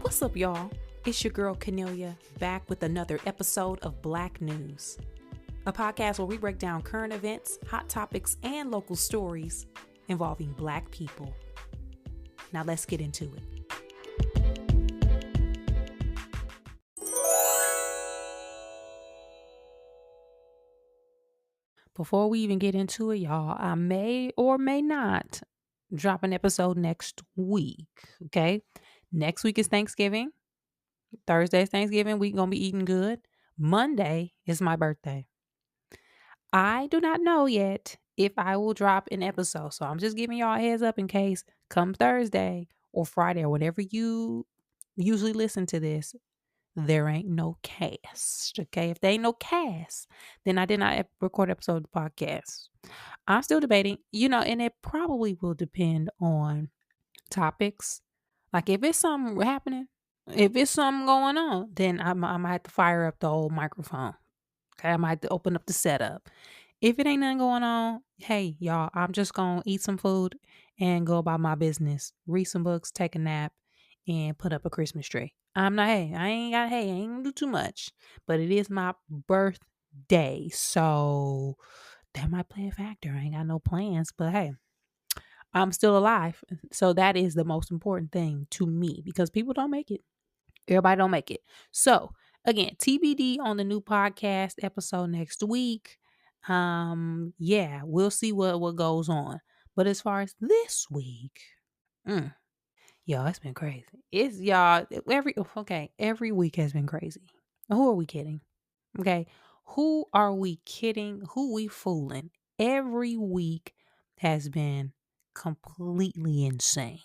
What's up, y'all? It's your girl, Cornelia, back with another episode of Black News, a podcast where we break down current events, hot topics, and local stories involving Black people. Now let's get into it. Before we even get into it, y'all, I may or may not drop an episode next week, okay? Next week is Thanksgiving. Thursday is Thanksgiving. We gonna be eating good. Monday is my birthday. I do not know yet if I will drop an episode. So I'm just giving y'all a heads up in case come Thursday or Friday or whenever you usually listen to this, there ain't no cast. Okay. If there ain't no cast, then I did not record episode of the podcast. I'm still debating, and it probably will depend on topics. Like if it's something happening, if it's something going on, then I might have to fire up the old microphone. Okay, I might have to open up the setup. If it ain't nothing going on, hey y'all, I'm just gonna eat some food and go about my business. Read some books, take a nap, and put up a Christmas tree. I ain't gonna do too much. But it is my birthday. So that might play a factor. I ain't got no plans, but hey, I'm still alive. So that is the most important thing to me because people don't make it. Everybody don't make it. So again, TBD on the new podcast episode next week. Yeah, we'll see what goes on. But as far as this week, y'all, it's been crazy. It's y'all every week has been crazy. Who are we kidding? Okay. Who are we kidding? Who we fooling? Every week has been completely insane.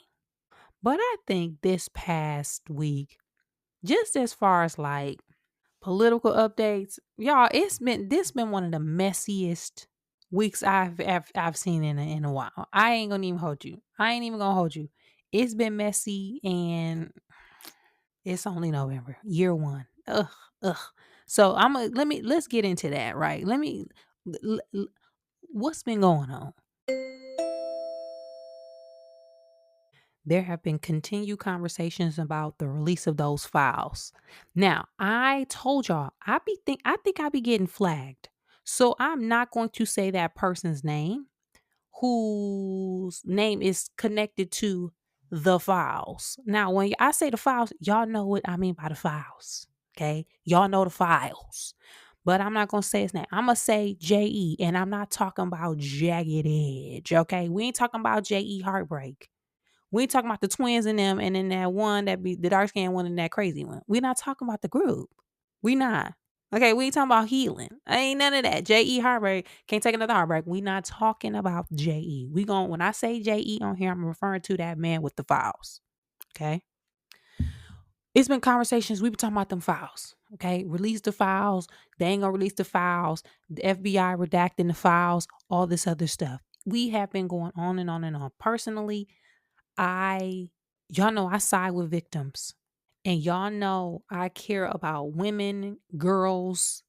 But I think this past week, just as far as like political updates, y'all, this been one of the messiest weeks I've seen in a while. I ain't gonna even hold you. I ain't even gonna hold you. It's been messy and it's only November, year one. Ugh. So let's get into that, right? What's been going on? There have been continued conversations about the release of those files. Now, I told y'all, I think I be getting flagged. So I'm not going to say that person's name whose name is connected to the files. Now, when I say the files, y'all know what I mean by the files. Okay? Y'all know the files. But I'm not going to say his name. I'm going to say J.E. and I'm not talking about Jagged Edge. Okay? We ain't talking about J.E. Heartbreak. We ain't talking about the twins in them and then that one that be the dark skinned one and that crazy one. We're not talking about the group. We not. Okay, we ain't talking about healing. Ain't none of that. J.E. Heartbreak. Can't take another heartbreak. We not talking about J.E. When I say J.E. on here, I'm referring to that man with the files. Okay. It's been conversations. We've been talking about them files. Okay. Release the files. They ain't gonna release the files. The FBI redacting the files, all this other stuff. We have been going on and on and on. Personally, y'all know I side with victims, and y'all know I care about women, girls,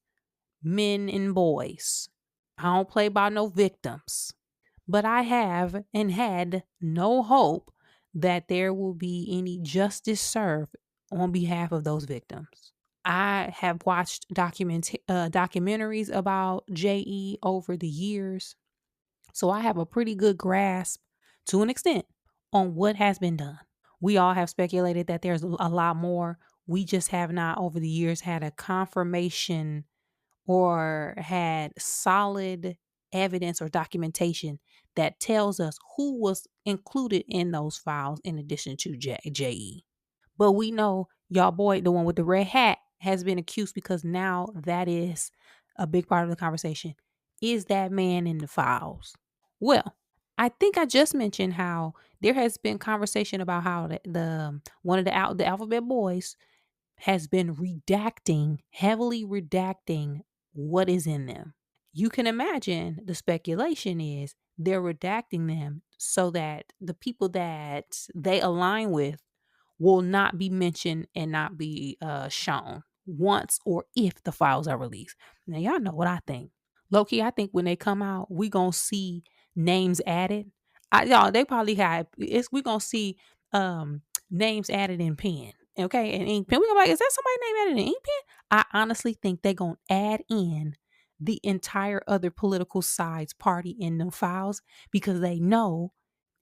men, and boys. I don't play by no victims, but I have and had no hope that there will be any justice served on behalf of those victims. I have watched documentaries about J.E. over the years, so I have a pretty good grasp to an extent on what has been done. We all have speculated that there's a lot more. We just have not over the years had a confirmation or had solid evidence or documentation that tells us who was included in those files in addition to J.E. But we know y'all boy, the one with the red hat, has been accused because now that is a big part of the conversation. Is that man in the files? Well, I think I just mentioned how there has been conversation about how the one of the alphabet boys has been heavily redacting what is in them. You can imagine the speculation is they're redacting them so that the people that they align with will not be mentioned and not be shown once or if the files are released. Now, y'all know what I think. Low-key, I think when they come out, we going to see names added. Y'all, they probably we going to see names added in pen. Okay, and ink pen. We gonna be like, is that somebody name added an ink pen? I honestly think they gonna add in the entire other political side's party in them files because they know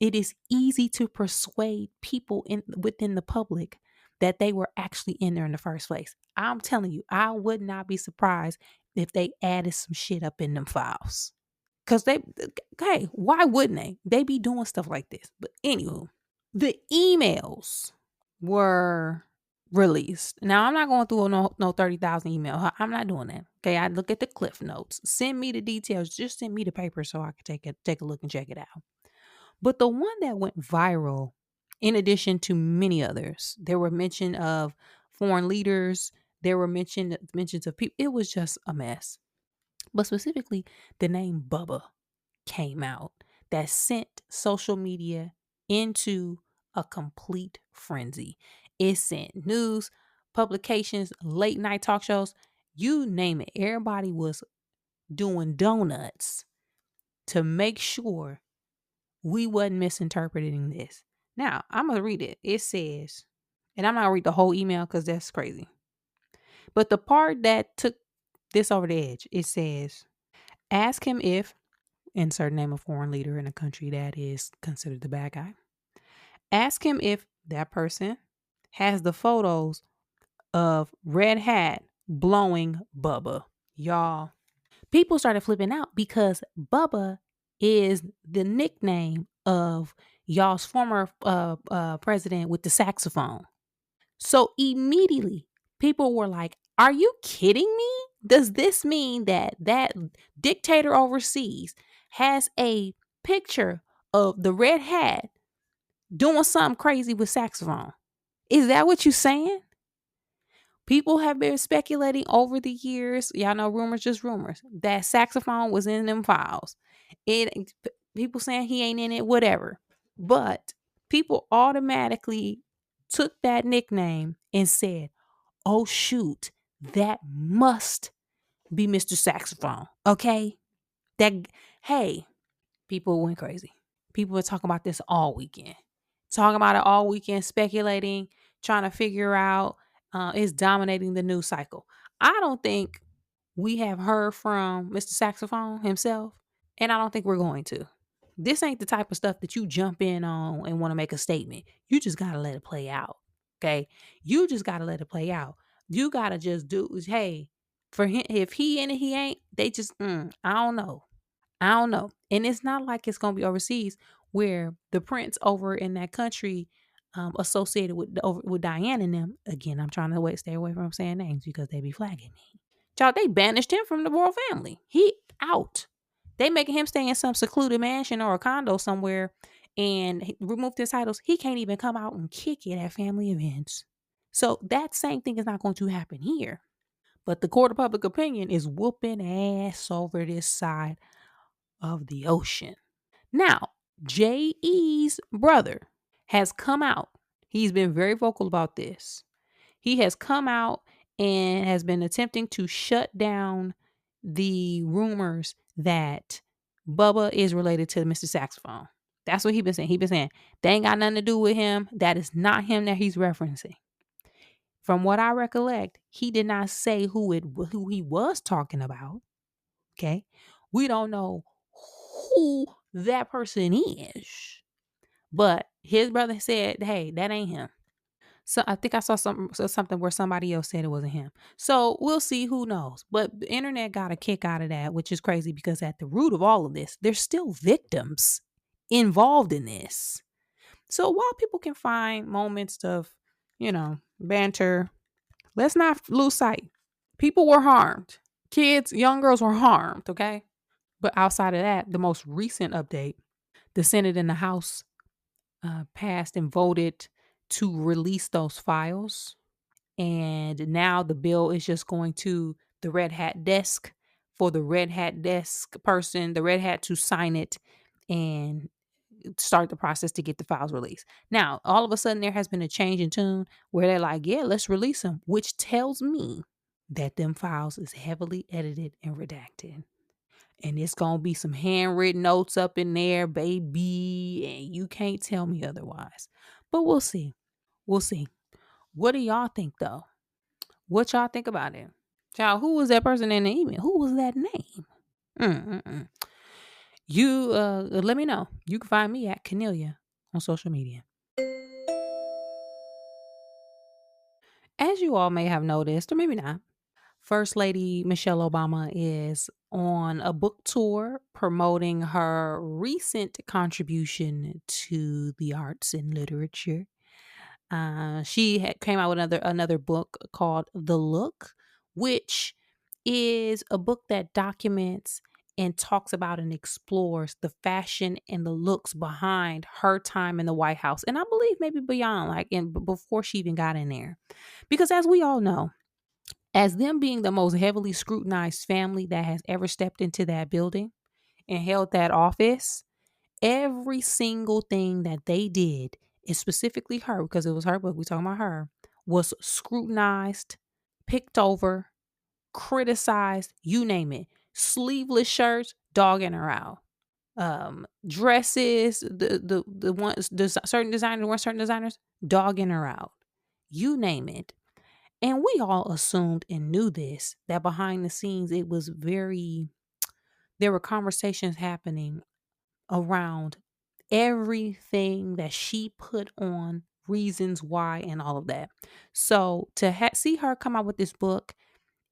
it is easy to persuade people in within the public that they were actually in there in the first place. I'm telling you, I would not be surprised if they added some shit up in them files. Cause they, hey, why wouldn't they? They be doing stuff like this. But anywho, the emails were released. Now I'm not going through no 30,000 email. I'm not doing that. Okay, I look at the cliff notes. Send me the details. Just send me the paper so I can take a look and check it out. But the one that went viral, in addition to many others, there were mention of foreign leaders. There were mentions of people. It was just a mess. But specifically, the name Bubba came out that sent social media into a complete frenzy. It sent news, publications, late night talk shows, you name it. Everybody was doing donuts to make sure we wasn't misinterpreting this. Now, I'm going to read it. It says, and I'm not going to read the whole email because that's crazy. But the part that took this over the edge, it says, ask him if insert name of foreign leader in a country that is considered the bad guy. Ask him if that person has the photos of Red Hat blowing Bubba. Y'all, people started flipping out because Bubba is the nickname of y'all's former president with the saxophone. So immediately people were like, are you kidding me? Does this mean that that dictator overseas has a picture of the red hat doing something crazy with saxophone? Is that what you saying? People have been speculating over the years. Y'all know rumors, just rumors. That saxophone was in them files. It people saying he ain't in it, whatever. But people automatically took that nickname and said, oh shoot, that must be Mr. Saxophone. Okay? That hey, people went crazy. People were talking about this all weekend. Talking about it all weekend, speculating, trying to figure out it's dominating the news cycle. I don't think we have heard from Mr. Saxophone himself, and I don't think we're going to. This ain't the type of stuff that you jump in on and want to make a statement. You just got to let it play out. Okay? You just got to let it play out. You got to just do, hey, for him, if he in it, he ain't, they just, I don't know. I don't know. And it's not like it's going to be overseas where the prince over in that country associated with Diane and them. Again, I'm trying to stay away from saying names because they be flagging me. Child, they banished him from the royal family. He out. They making him stay in some secluded mansion or a condo somewhere and remove his titles. He can't even come out and kick it at family events. So that same thing is not going to happen here. But the court of public opinion is whooping ass over this side of the ocean. Now, J.E.'s brother has come out. He's been very vocal about this. He has come out and has been attempting to shut down the rumors that Bubba is related to Mr. Saxophone. That's what he's been saying. He's been saying they ain't got nothing to do with him. That is not him that he's referencing. From what I recollect, he did not say who he was talking about. Okay. We don't know who that person is. But his brother said, hey, that ain't him. So I think I saw something where somebody else said it wasn't him. So we'll see, who knows. But the internet got a kick out of that, which is crazy because at the root of all of this, there's still victims involved in this. So while people can find moments of, banter, let's not lose sight. People were harmed. Kids, young girls were harmed, okay? But outside of that, the most recent update, the Senate and the House passed and voted to release those files. And now the bill is just going to the Red Hat desk for the Red Hat desk person, the Red Hat to sign it and start the process to get the files released. Now, all of a sudden, there has been a change in tune where they're like, yeah, let's release them, which tells me that them files is heavily edited and redacted. And it's going to be some handwritten notes up in there, baby. And you can't tell me otherwise. But we'll see. We'll see. What do y'all think though? What y'all think about it? Child, who was that person in the email? Who was that name? Mm-mm-mm. You let me know. You can find me at Cornelia on social media. As you all may have noticed, or maybe not, First Lady Michelle Obama is on a book tour promoting her recent contribution to the arts and literature. She came out with another book called The Look, which is a book that documents and talks about and explores the fashion and the looks behind her time in the White House, and I believe maybe beyond, like before she even got in there, because as we all know, as them being the most heavily scrutinized family that has ever stepped into that building and held that office, every single thing that they did, is specifically her, because it was her book, we talking about her, was scrutinized, picked over, criticized, you name it. Sleeveless shirts, dogging her out. Dresses, the ones certain designers, one certain designers, dogging her out. You name it. And we all assumed and knew this, that behind the scenes it was very there were conversations happening around everything that she put on, reasons why, and all of that. So to see her come out with this book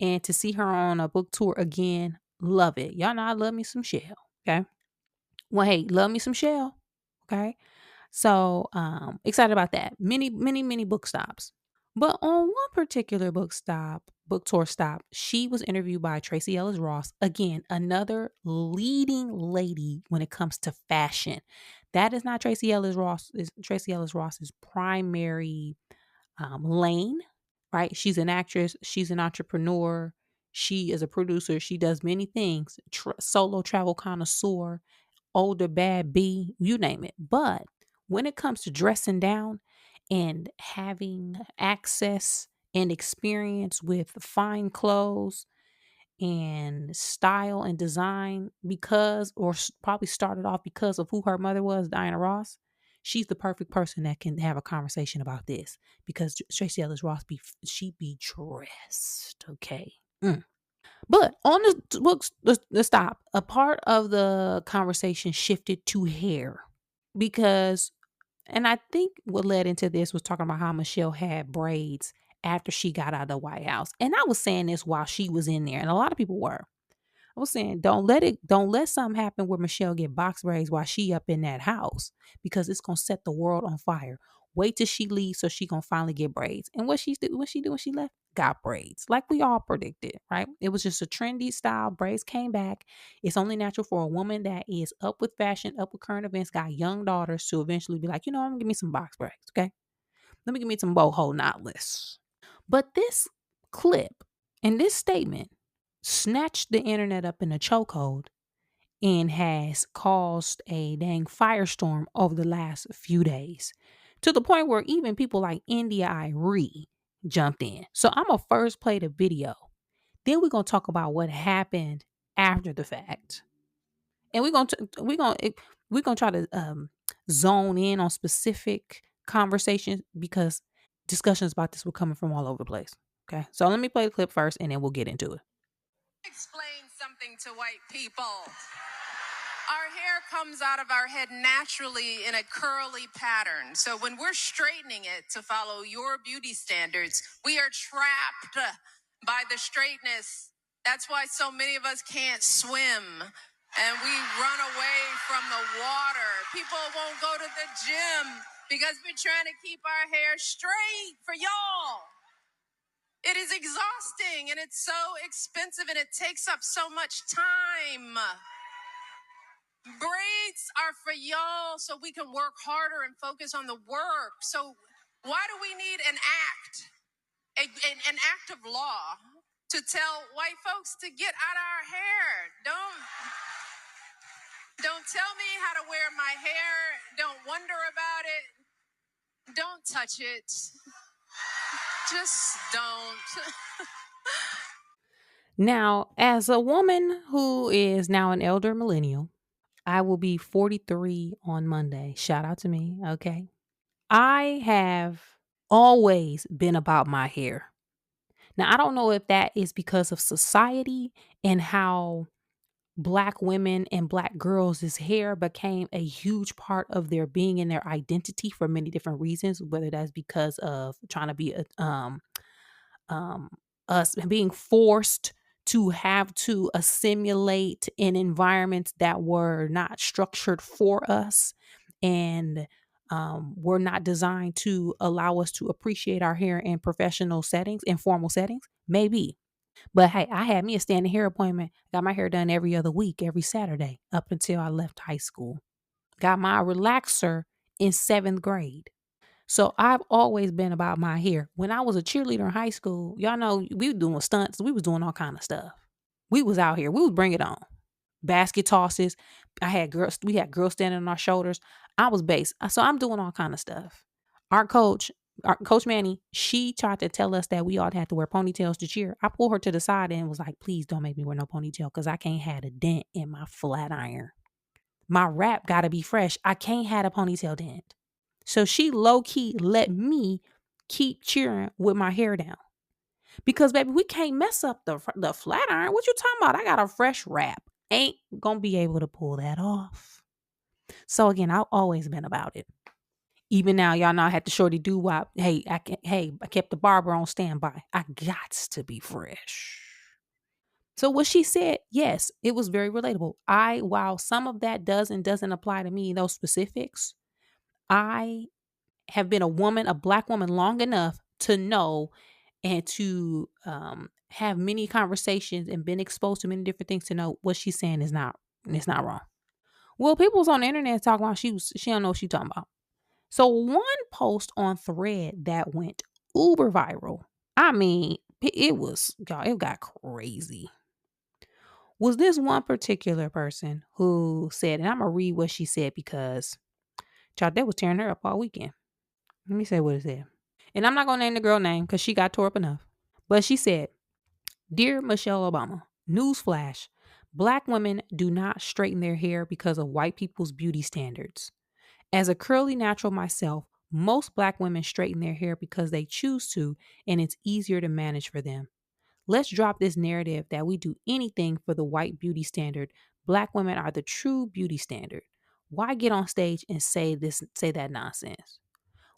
and to see her on a book tour again, love it. Y'all know I love me some Shell. Okay. Well, hey, love me some Shell. Okay. So excited about that. Many book stops. But on one particular book tour stop, she was interviewed by Tracy Ellis Ross. Again, another leading lady when it comes to fashion. That is not Tracy Ellis Ross. Is Tracy Ellis Ross's primary lane, right? She's an actress. She's an entrepreneur. She is a producer. She does many things. Solo travel connoisseur, older bad B, you name it. But when it comes to dressing down and having access and experience with fine clothes and style and design, because, or probably started off because of who her mother was, Diana Ross, she's the perfect person that can have a conversation about this, because Tracy Ellis Ross she be dressed, okay. But on the books, the stop, a part of the conversation shifted to hair because, and I think what led into this was talking about how Michelle had braids after she got out of the White House. And I was saying this while she was in there, and a lot of people were. I was saying, don't let something happen where Michelle get box braids while she up in that house, because it's gonna set the world on fire. Wait till she leaves so she gonna finally get braids. And what she did when she left? Got braids. Like we all predicted, right? It was just a trendy style. Braids came back. It's only natural for a woman that is up with fashion, up with current events, got young daughters, to eventually be like, I'm gonna give me some box braids, okay? Let me give me some boho knotless. But this clip and this statement snatched the internet up in a chokehold and has caused a dang firestorm over the last few days, to the point where even people like India Irie jumped in. So I'm gonna first play the video. Then we're gonna talk about what happened after the fact. And we're gonna try to zone in on specific conversations, because discussions about this were coming from all over the place. Okay, so let me play the clip first, and then we'll get into it. Explain something to white people. Our hair comes out of our head naturally in a curly pattern. So when we're straightening it to follow your beauty standards, we are trapped by the straightness. That's why so many of us can't swim and we run away from the water. People won't go to the gym because we're trying to keep our hair straight for y'all. It is exhausting and it's so expensive and it takes up so much time. Braids are for y'all so we can work harder and focus on the work. So why do we need an act of law to tell white folks to get out of our hair? Don't tell me how to wear my hair. Don't wonder about it. Don't touch it. Just don't. Now, as a woman who is now an elder millennial, I will be 43 on Monday. Shout out to me. Okay. I have always been about my hair. Now, I don't know if that is because of society and how Black women and Black girls' hair became a huge part of their being and their identity for many different reasons, whether that's because of trying to be a um, us being forced to have to assimilate in environments that were not structured for us and were not designed to allow us to appreciate our hair in professional settings, in formal settings. Maybe. But hey, I had me a standing hair appointment. Got my hair done every other week, every Saturday, up until I left high school. Got my relaxer in seventh grade. So I've always been about my hair. When I was a cheerleader in high school, y'all know we were doing stunts. We was doing all kind of stuff. We was out here. We was bring it on. Basket tosses. I had girls. We had girls standing on our shoulders. I was base. So I'm doing all kind of stuff. Our coach, our coach Manny, she tried to tell us that we ought to have to wear ponytails to cheer. I pulled her to the side and was like, "Please don't make me wear no ponytail because I can't have a dent in my flat iron. My wrap got to be fresh. I can't have a ponytail dent." So she low key let me keep cheering with my hair down. Because baby, we can't mess up the flat iron. What you talking about? I got a fresh wrap. Ain't gonna be able to pull that off. So again, I've always been about it. Even now, y'all know I had the shorty doo wop. I kept the barber on standby. I got to be fresh. So what she said, yes, it was very relatable. While some of that does and doesn't apply to me, those specifics, I have been a woman, a Black woman, long enough to know and to have many conversations and been exposed to many different things to know what she's saying is not, it's not wrong. Well, people was on the internet talking about she don't know what she talking about. So one post on Thread that went uber viral. I mean, it was, y'all, it got crazy. Was this one particular person who said, and I'm gonna read what she said because y'all, they was tearing her up all weekend. Let me say what it said. And I'm not going to name the girl name because she got tore up enough. But she said, "Dear Michelle Obama, newsflash, Black women do not straighten their hair because of white people's beauty standards. As a curly natural myself, most Black women straighten their hair because they choose to and it's easier to manage for them. Let's drop this narrative that we do anything for the white beauty standard. Black women are the true beauty standard. Why get on stage and say that nonsense?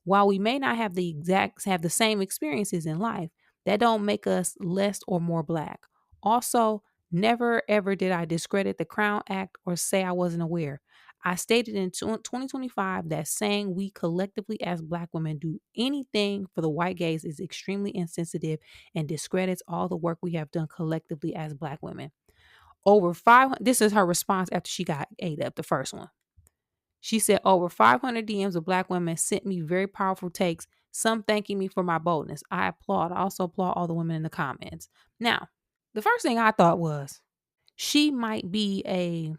While we may not have the same experiences in life, that don't make us less or more Black. Also, never ever did I discredit the Crown Act or say I wasn't aware. I stated in 2025 that saying we collectively as Black women do anything for the white gaze is extremely insensitive and discredits all the work we have done collectively as Black women. Over 500, this is her response after she got ate up, the first one. She said over 500 DMs of Black women sent me very powerful takes, some thanking me for my boldness. I applaud. I also applaud all the women in the comments. Now, the first thing I thought was she might be a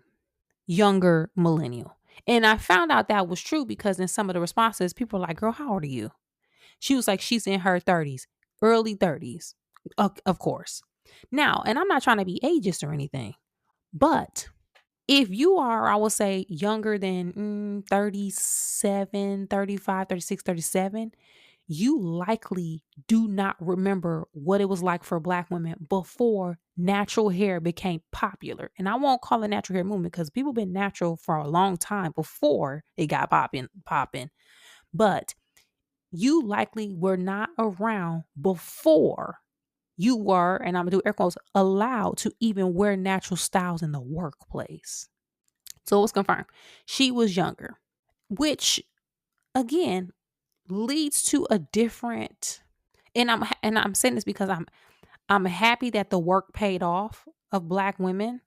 younger millennial. And I found out that was true because in some of the responses, people were like, "Girl, how old are you?" She was like, "She's in her 30s, early 30s." Of course. Now, and I'm not trying to be ageist or anything, but if you are, I would say, younger than 37, 35, 36, 37, you likely do not remember what it was like for Black women before natural hair became popular. And I won't call it natural hair movement because people been natural for a long time before it got popping. But you likely were not around before you were, and I'm gonna do air quotes, allowed to even wear natural styles in the workplace. So it was confirmed. She was younger, which again leads to a different, and I'm saying this because I'm happy that the work paid off of Black women,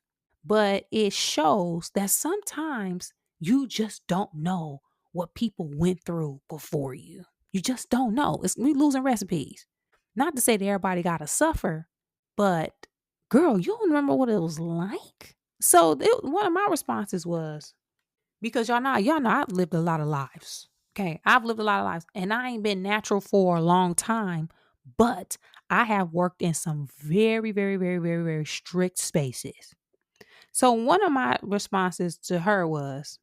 but it shows that sometimes you just don't know what people went through before you. You just don't know. We losing recipes. Not to say that everybody gotta suffer, but girl, you don't remember what it was like. So one of my responses was, because y'all know I've lived a lot of lives. Okay. I've lived a lot of lives and I ain't been natural for a long time, but I have worked in some very, very, very, very, very strict spaces. So one of my responses to her was,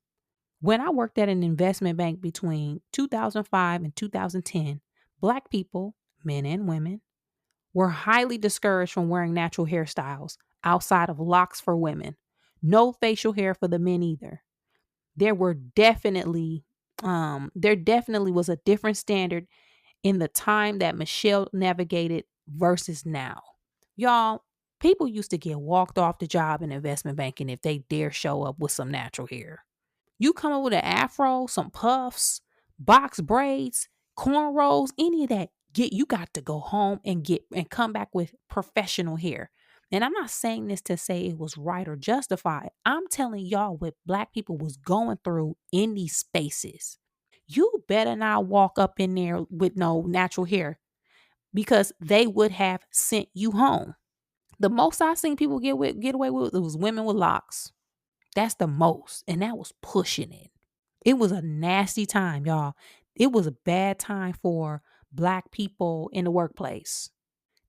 when I worked at an investment bank between 2005 and 2010, Black people, men and women, were highly discouraged from wearing natural hairstyles outside of locks for women. No facial hair for the men either. There were definitely there definitely was a different standard in the time that Michelle navigated versus now. Y'all, people used to get walked off the job in investment banking if they dare show up with some natural hair. You come up with an afro, some puffs, box braids, cornrows, any of that, you got to go home and get and come back with professional hair. And I'm not saying this to say it was right or justified. I'm telling y'all what black people was going through in these spaces. You better not walk up in there with no natural hair because they would have sent you home. The most I seen people get away with it was women with locks. That's the most, and that was pushing it. It was a nasty time, y'all. It was a bad time for black people in the workplace.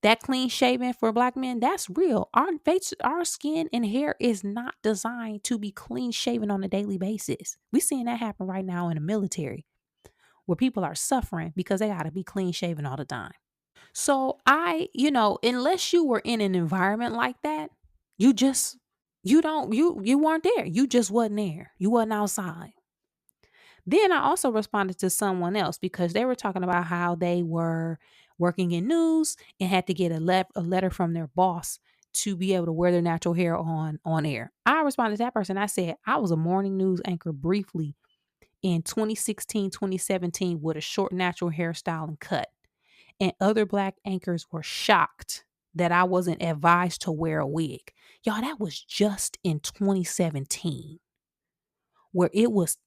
That clean shaven for black men, that's real. Our face, our skin and hair is not designed to be clean shaven on a daily basis. We're seeing that happen right now in the military where people are suffering because they got to be clean shaven all the time. So unless you were in an environment like that, you just you weren't there. You just wasn't there. You wasn't outside. Then I also responded to someone else because they were talking about how they were working in news and had to get a letter from their boss to be able to wear their natural hair on air. I responded to that person. I said, I was a morning news anchor briefly in 2016, 2017 with a short natural hairstyle and cut. And other black anchors were shocked that I wasn't advised to wear a wig. Y'all, that was just in 2017 where it was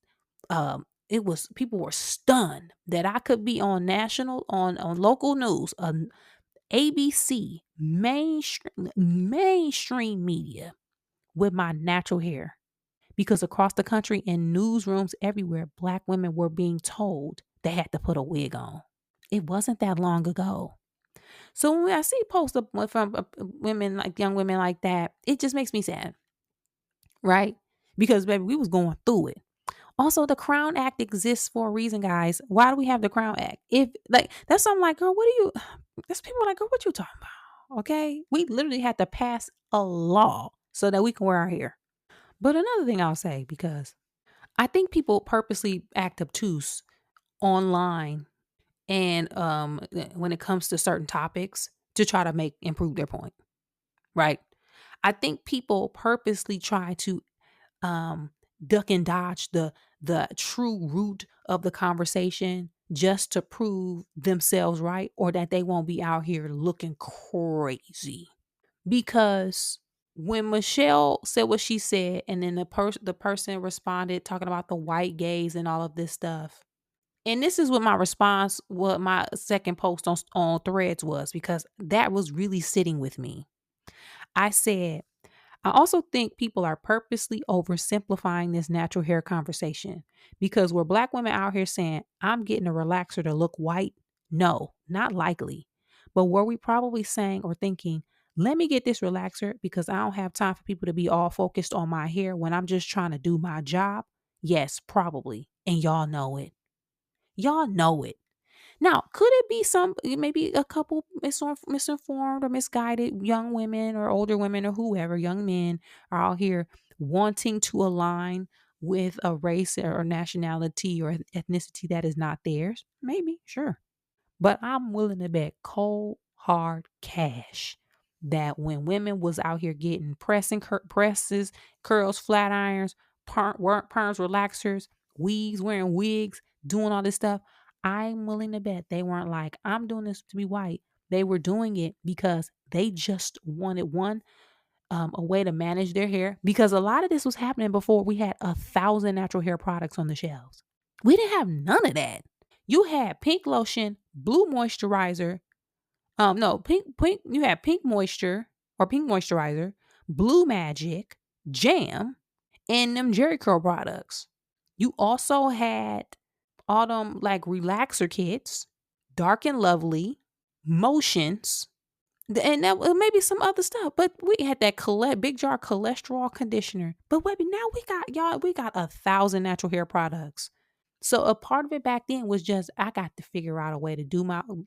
people were stunned that I could be on on local news, ABC, mainstream media with my natural hair. Because across the country in newsrooms everywhere, black women were being told they had to put a wig on. It wasn't that long ago. So when I see posts from women, like young women like that, it just makes me sad, right? Because baby, we was going through it. Also, the Crown Act exists for a reason, guys. Why do we have the Crown Act? If like that's something like, girl, what are you? There's people like, girl, what you talking about? Okay, we literally had to pass a law so that we can wear our hair. But another thing I'll say, because I think people purposely act obtuse online and when it comes to certain topics to try to improve their point, right? I think people purposely try to duck and dodge the true root of the conversation just to prove themselves right or that they won't be out here looking crazy. Because when Michelle said what she said and then the person responded talking about the white gaze and all of this stuff, and this is what my response, what my second post on Threads was, because that was really sitting with me. I said, I also think people are purposely oversimplifying this natural hair conversation because we're black women out here saying, I'm getting a relaxer to look white. No, not likely. But were we probably saying or thinking, let me get this relaxer because I don't have time for people to be all focused on my hair when I'm just trying to do my job? Yes, probably. And y'all know it. Y'all know it. Now, could it be maybe a couple misinformed or misguided young women or older women or whoever, young men are out here wanting to align with a race or nationality or ethnicity that is not theirs? Maybe, sure. But I'm willing to bet cold, hard cash that when women was out here getting presses, curls, flat irons, perms, relaxers, wearing wigs, doing all this stuff, I'm willing to bet they weren't like, I'm doing this to be white. They were doing it because they just wanted a way to manage their hair, because a lot of this was happening before we had 1,000 natural hair products on the shelves. We didn't have none of that. You had pink lotion, blue moisturizer. No, pink. You had pink moisture or pink moisturizer, blue magic, jam, and them Jerry Curl products. You also had all them like relaxer kits, dark and lovely, motions, and that maybe some other stuff. But we had that big jar cholesterol conditioner. But baby, now we got 1,000 natural hair products. So a part of it back then was just I got to figure out a way to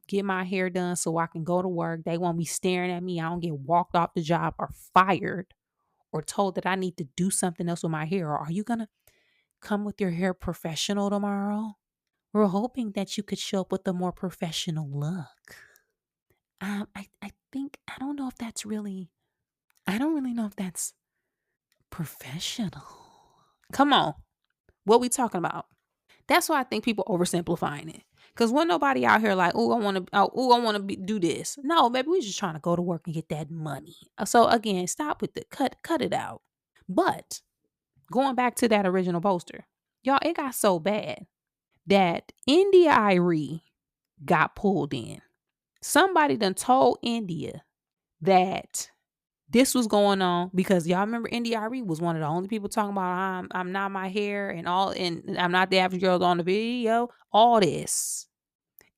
get my hair done so I can go to work. They won't be staring at me. I don't get walked off the job or fired or told that I need to do something else with my hair. Or are you gonna come with your hair professional tomorrow? We're hoping that you could show up with a more professional look. I think I don't really know if that's professional. Come on. What we talking about? That's why I think people oversimplifying it. Cause when nobody out here like, oh, I want to do this. No, maybe we just trying to go to work and get that money. So again, stop with the cut it out. But going back to that original poster, y'all, it got so bad that India Irie got pulled in. Somebody done told India that this was going on because y'all remember India Arie was one of the only people talking about I'm not my hair and all and I'm not the average girl on the video, all this.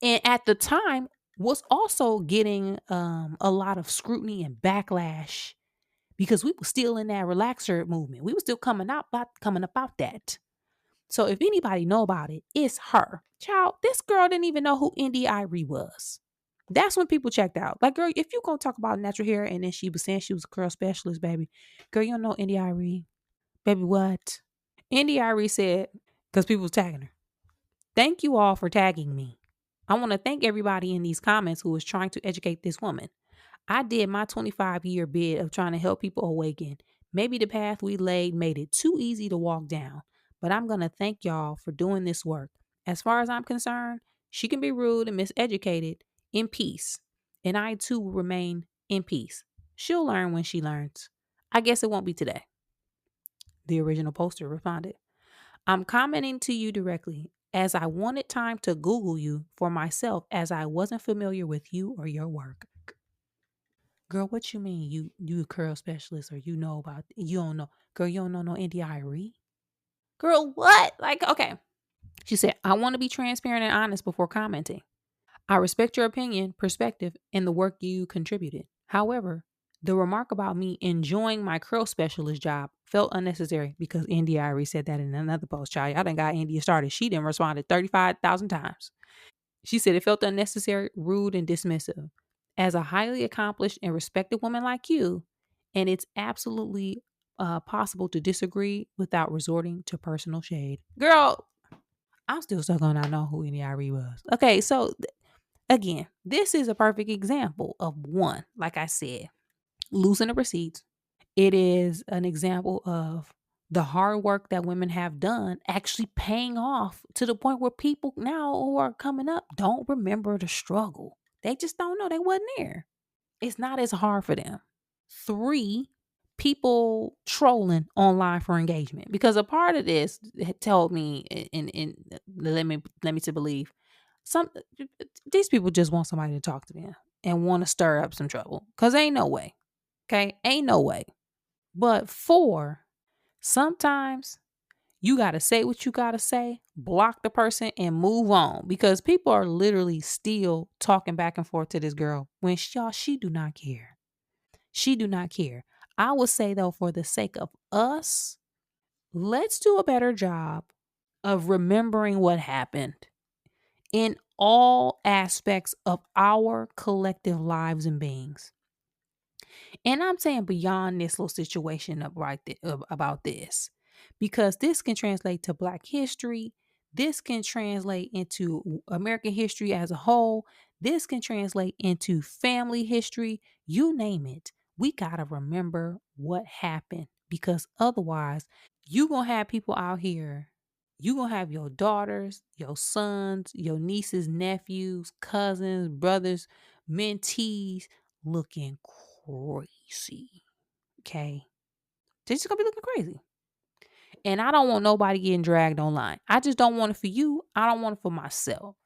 And at the time was also getting a lot of scrutiny and backlash because we were still in that relaxer movement. We were still coming about that. So if anybody know about it, it's her. Child, this girl didn't even know who India Irie was. That's when people checked out. Like, girl, if you gonna talk about natural hair and then she was saying she was a curl specialist, baby, girl, you don't know India Irie. Baby, what? India Irie said, because people was tagging her. Thank you all for tagging me. I want to thank everybody in these comments who is trying to educate this woman. I did my 25-year bid of trying to help people awaken. Maybe the path we laid made it too easy to walk down, but I'm going to thank y'all for doing this work. As far as I'm concerned, she can be rude and miseducated in peace, and I too will remain in peace. She'll learn when she learns. I guess it won't be today. The original poster responded, I'm commenting to you directly as I wanted time to Google you for myself as I wasn't familiar with you or your work. Girl, what you mean? You a curl specialist or you don't know. Girl, you don't know no India Irie? Girl, what? Like, okay. She said, I want to be transparent and honest before commenting. I respect your opinion, perspective, and the work you contributed. However, the remark about me enjoying my curl specialist job felt unnecessary because India Irie said that in another post. Child, y'all done got India started. She didn't responded 35,000 times. She said it felt unnecessary, rude, and dismissive. As a highly accomplished and respected woman like you, and it's absolutely possible to disagree without resorting to personal shade. Girl, I'm still stuck on I know who India Irie was. Okay, so again, this is a perfect example of one, like I said, losing the receipts. It is an example of the hard work that women have done actually paying off to the point where people now who are coming up don't remember the struggle. They just don't know they wasn't there. It's not as hard for them. 3, people trolling online for engagement because a part of this told me and let me to believe some these people just want somebody to talk to them and want to stir up some trouble because ain't no way. Okay, ain't no way. But 4, sometimes you got to say what you got to say, block the person, and move on because people are literally still talking back and forth to this girl when she do not care. She do not care. I would say though, for the sake of us, let's do a better job of remembering what happened in all aspects of our collective lives and beings. And I'm saying beyond this little situation up right about this, because this can translate to Black history. This can translate into American history as a whole. This can translate into family history. You name it. We got to remember what happened because otherwise, you going to have people out here. You going to have your daughters, your sons, your nieces, nephews, cousins, brothers, mentees looking crazy. Okay. They're just gonna be looking crazy. And I don't want nobody getting dragged online. I just don't want it for you. I don't want it for myself.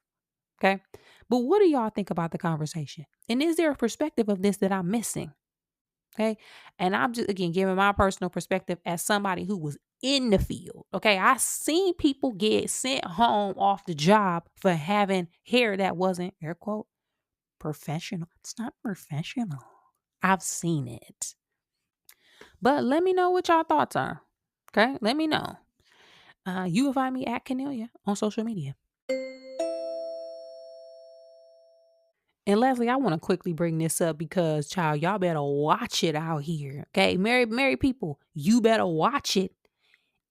Okay. But what do y'all think about the conversation? And is there a perspective of this that I'm missing? Okay. And I'm just, again, giving my personal perspective as somebody who was in the field. Okay. I seen people get sent home off the job for having hair that wasn't, air quote, professional. It's not professional. I've seen it. But let me know what y'all thoughts are. Okay? Let me know. You can find me at Cornelia on social media. And Leslie, I want to quickly bring this up because, child, y'all better watch it out here. Okay, married people, you better watch it,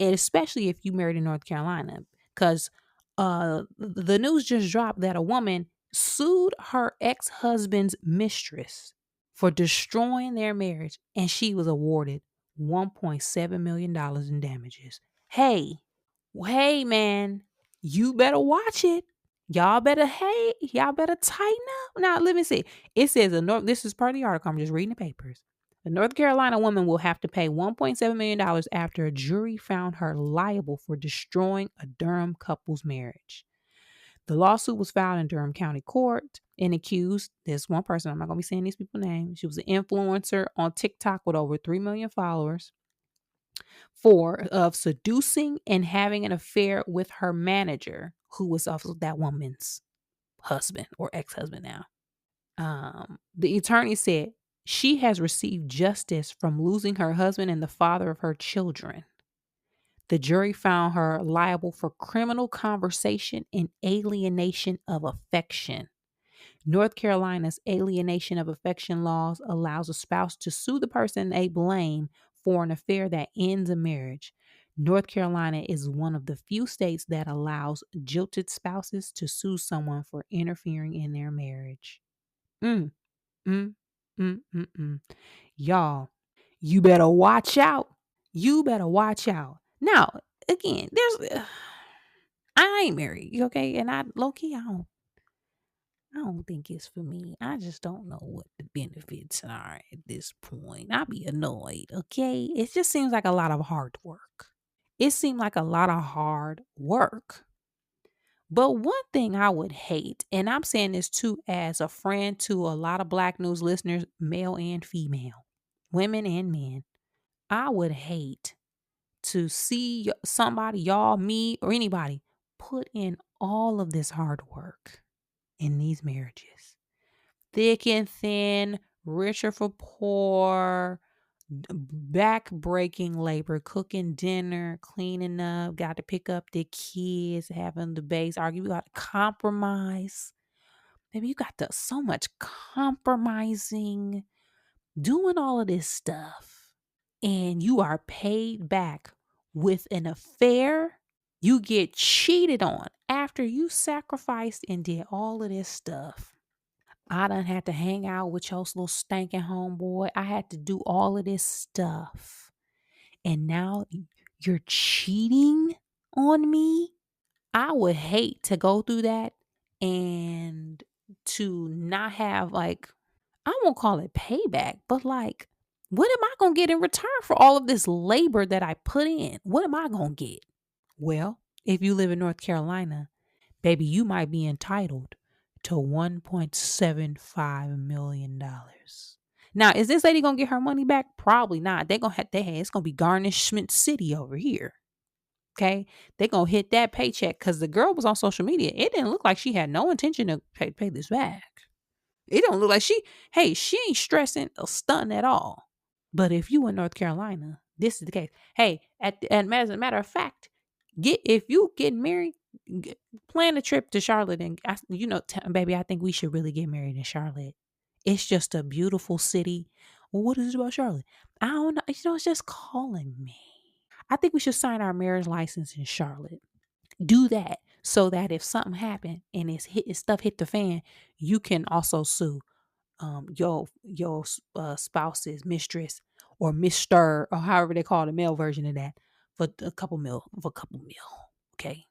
and especially if you married in North Carolina, because the news just dropped that a woman sued her ex-husband's mistress for destroying their marriage, and she was awarded $1.7 million in damages. Hey, man, you better watch it. Y'all better tighten up. Now, let me see. It says this is part of the article. I'm just reading the papers. The North Carolina woman will have to pay $1.7 million after a jury found her liable for destroying a Durham couple's marriage. The lawsuit was filed in Durham County Court and accused this one person. I'm not going to be saying these people's names. She was an influencer on TikTok with over 3 million followers of seducing and having an affair with her manager, who was also that woman's husband or ex-husband now. The attorney said she has received justice from losing her husband and the father of her children. The jury found her liable for criminal conversation and alienation of affection. North Carolina's alienation of affection laws allows a spouse to sue the person they blame for an affair that ends a marriage. North Carolina is one of the few states that allows jilted spouses to sue someone for interfering in their marriage. Mm, mm, mm, mm, mm. Y'all, you better watch out. You better watch out. Now, again, I ain't married, okay? And I don't think it's for me. I just don't know what the benefits are at this point. I'll be annoyed, okay? It just seems like a lot of hard work. It seemed like a lot of hard work. But one thing I would hate, and I'm saying this too as a friend to a lot of Black News listeners, male and female, women and men, I would hate to see somebody, y'all, me, or anybody put in all of this hard work in these marriages. Thick and thin, richer for poor, back-breaking labor, cooking dinner, cleaning up, got to pick up the kids, having debates, argue. We got to compromise. Maybe you got to so much compromising, doing all of this stuff, and you are paid back with an affair. You get cheated on after you sacrificed and did all of this stuff. I done had to hang out with your little stinking homeboy. I had to do all of this stuff. And now you're cheating on me? I would hate to go through that and to not have, like, I won't call it payback, but like, what am I going to get in return for all of this labor that I put in? What am I going to get? Well, if you live in North Carolina, baby, you might be entitled to $1.75 million. Now, is this lady gonna get her money back? Probably not. They're gonna have it's gonna be garnishment city over here. Okay. They're gonna hit that paycheck because the girl was on social media. It didn't look like she had no intention to pay this back. It don't look like she ain't stressing or stunting at all. But if you in North Carolina, this is the case. Hey, as a matter of fact, if you getting married, plan a trip to Charlotte and baby, I think we should really get married in Charlotte. It's just a beautiful city. Well, what is it about Charlotte? I don't know. It's just calling me. I think we should sign our marriage license in Charlotte. Do that so that if something happened and stuff hit the fan, you can also sue your spouse's mistress or Mr. or however they call the male version of that for a couple mil. Okay.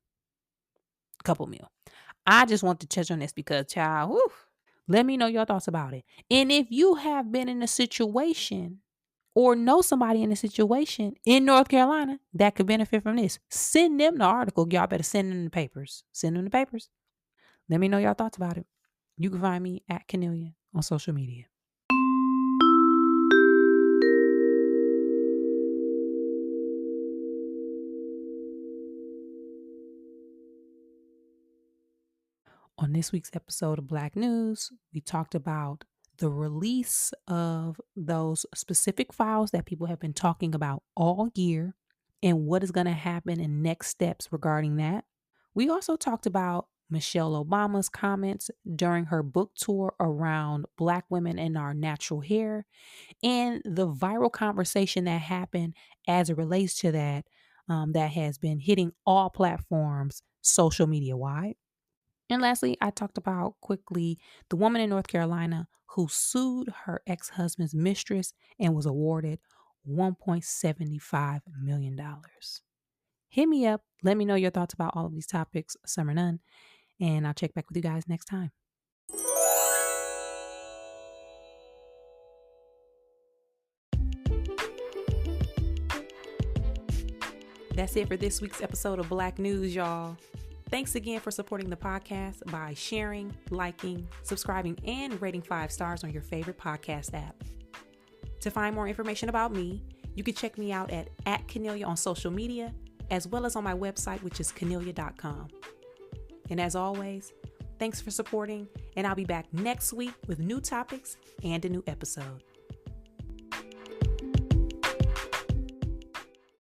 Couple mil. I just want to touch on this because, child, whew, let me know your thoughts about it. And if you have been in a situation or know somebody in a situation in North Carolina that could benefit from this, send them the article. Y'all better send them the papers. Send them the papers. Let me know your thoughts about it. You can find me at Cornelia on social media. On this week's episode of Black News, we talked about the release of those specific files that people have been talking about all year and what is going to happen and next steps regarding that. We also talked about Michelle Obama's comments during her book tour around Black women and our natural hair and the viral conversation that happened as it relates to that, that has been hitting all platforms social media wide. And lastly, I talked about quickly the woman in North Carolina who sued her ex husband's mistress and was awarded $1.75 million. Hit me up. Let me know your thoughts about all of these topics, some or none, and I'll check back with you guys next time. That's it for this week's episode of Black News, y'all. Thanks again for supporting the podcast by sharing, liking, subscribing, and rating 5 stars on your favorite podcast app. To find more information about me, you can check me out at Kennelia on social media, as well as on my website, which is kennelia.com. And as always, thanks for supporting, and I'll be back next week with new topics and a new episode.